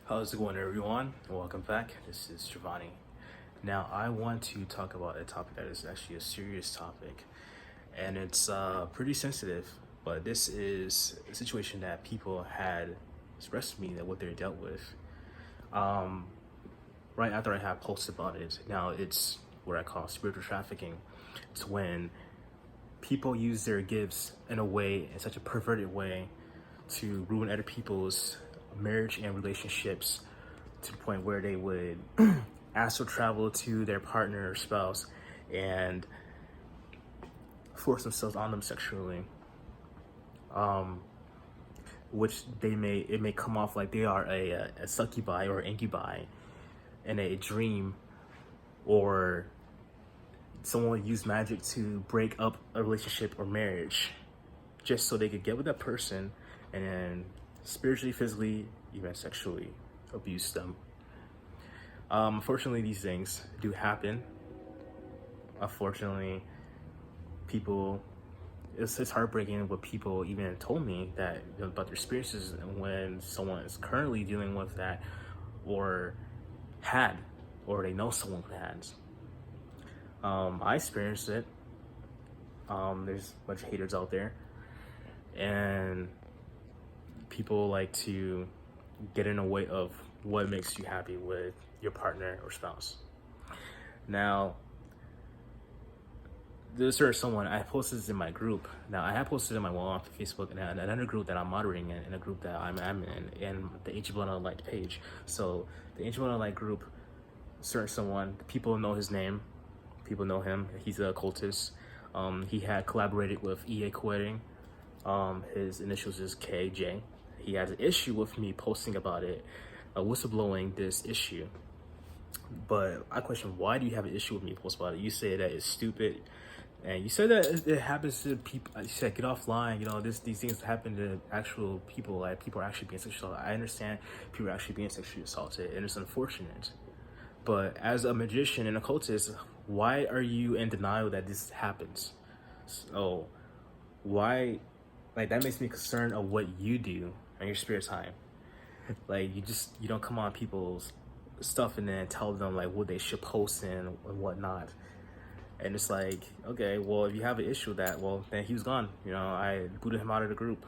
How's it going, everyone? Welcome back. This is Giovanni. Now, I want to talk about a topic that is actually a serious topic, and it's pretty sensitive. But this is a situation that people had expressed to me that what they dealt with. Um, right after I have posted about it. Now, it's what I call spiritual trafficking. It's when people use their gifts in such a perverted way, to ruin other people's marriage and relationships to the point where they would astral travel to their partner or spouse and force themselves on them sexually. Which it may come off like they are a succubi or incubi in a dream, or someone would use magic to break up a relationship or marriage just so they could get with that person and then spiritually, physically, even sexually abuse them. Unfortunately, these things do happen. Unfortunately, it's heartbreaking what people even told me that, about their experiences when someone is currently dealing with that, or they know someone who has. I experienced it. There's a bunch of haters out there, and people like to get in the way of what makes you happy with your partner or spouse. Now, there's someone, I posted this in my group. Now, I have posted it in my wall on Facebook and another group that I'm moderating in a group that I'm in the Ancient Bloodlineoflight page. So the Ancient Bloodlineoflight group, someone, people know his name, people know him. He's a occultist. He had collaborated with EA Quitting. His initials is KJ. He has an issue with me posting about it, whistleblowing this issue. But I question, why do you have an issue with me posting about it? You say that it's stupid, and you said that it happens to people. You said get offline. These things happen to actual people. Like, people are actually being sexually assaulted. I understand people are actually being sexually assaulted, and it's unfortunate. But as a magician and occultist, why are you in denial that this happens? So why? Like, that makes me concerned of what you do in your spare time. Like, you don't come on people's stuff and then tell them like what they should post and whatnot. And it's like, okay, well, if you have an issue with that, well, then he was gone. I booted him out of the group.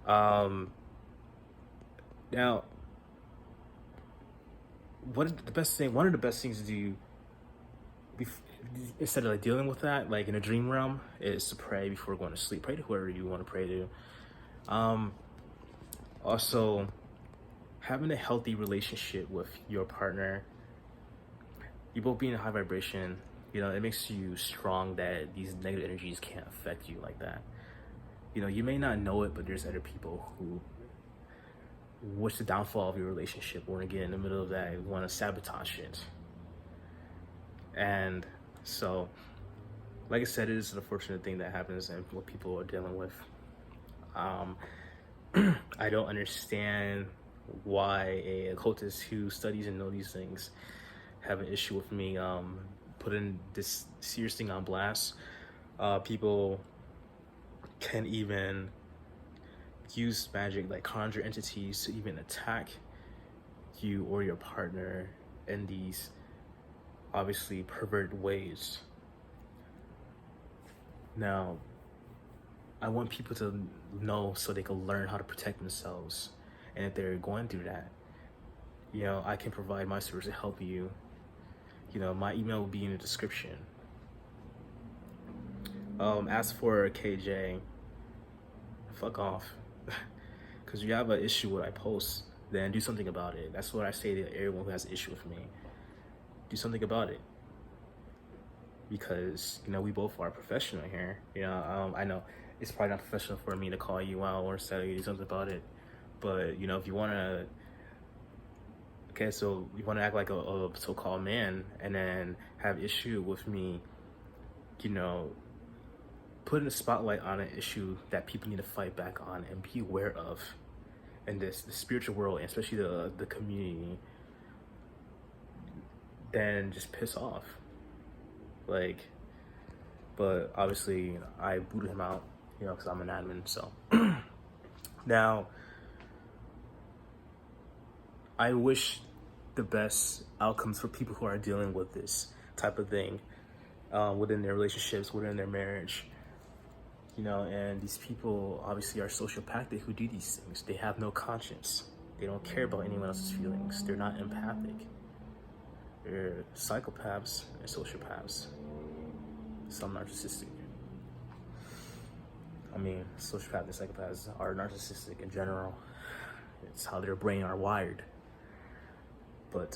Now, one of the best things to do instead of like dealing with that, like in a dream realm, is to pray before going to sleep. Pray to whoever you want to pray to. Also, having a healthy relationship with your partner, you both being in high vibration, it makes you strong that these negative energies can't affect you like that. You may not know it, but there's other people who wish the downfall of your relationship, want to get in the middle of that, want to sabotage it. And so, like I said, it is an unfortunate thing that happens and what people are dealing with. I don't understand why a occultist who studies and knows these things have an issue with me putting this serious thing on blast. People can even use magic, like conjure entities, to even attack you or your partner in these obviously perverted ways. Now, I want people to know so they can learn how to protect themselves. And if they're going through that, I can provide my service to help you. My email will be in the description. As for KJ, fuck off. Because you have an issue with what I post, then do something about it. That's what I say to everyone who has an issue with me. Do something about it. Because, we both are professional here. I know it's probably not professional for me to call you out or tell you to do something about it. But, if you want to, so you want to act like a so-called man and then have issue with me, putting a spotlight on an issue that people need to fight back on and be aware of in the spiritual world, and especially the community, then just piss off. But obviously I booted him out, because I'm an admin. So now, I wish the best outcomes for people who are dealing with this type of thing within their relationships, within their marriage. You know, and these people obviously are sociopathic who do these things. They have no conscience. They don't care about anyone else's feelings. They're not empathic. They're psychopaths and sociopaths. Some narcissistic. I mean, sociopaths and psychopaths are narcissistic in general. It's how their brain are wired. But,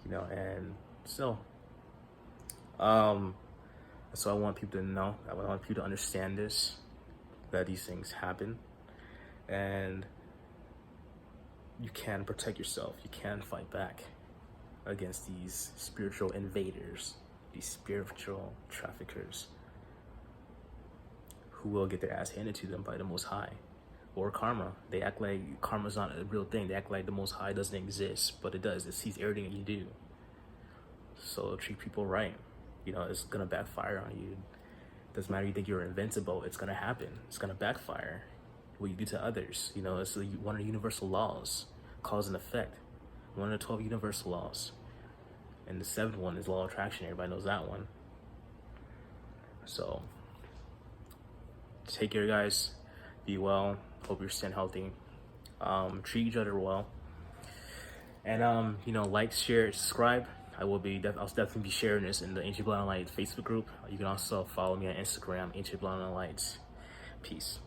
you know, and so, so I want people to know, I want people to understand this, that these things happen, and you can protect yourself. You can fight back against these spiritual invaders, these spiritual traffickers who will get their ass handed to them by the Most High. Or karma. They act like karma's not a real thing. They act like the Most High doesn't exist, but it does. It sees everything that you do. So treat people right. You know, it's gonna backfire on you. Doesn't matter, you think you're invincible, it's gonna happen. It's gonna backfire. What you do to others, you know, it's one of the universal laws, cause and effect. One of the 12 universal laws. And the 7th one is law of attraction. Everybody knows that one. So, take care, guys. Be well. Hope you're staying healthy. Treat each other well. And, you know, like, share, subscribe. I'll definitely be sharing this in the Ancient Bloodline of Light Facebook group. You can also follow me on Instagram, Ancient Bloodline of Light. Peace.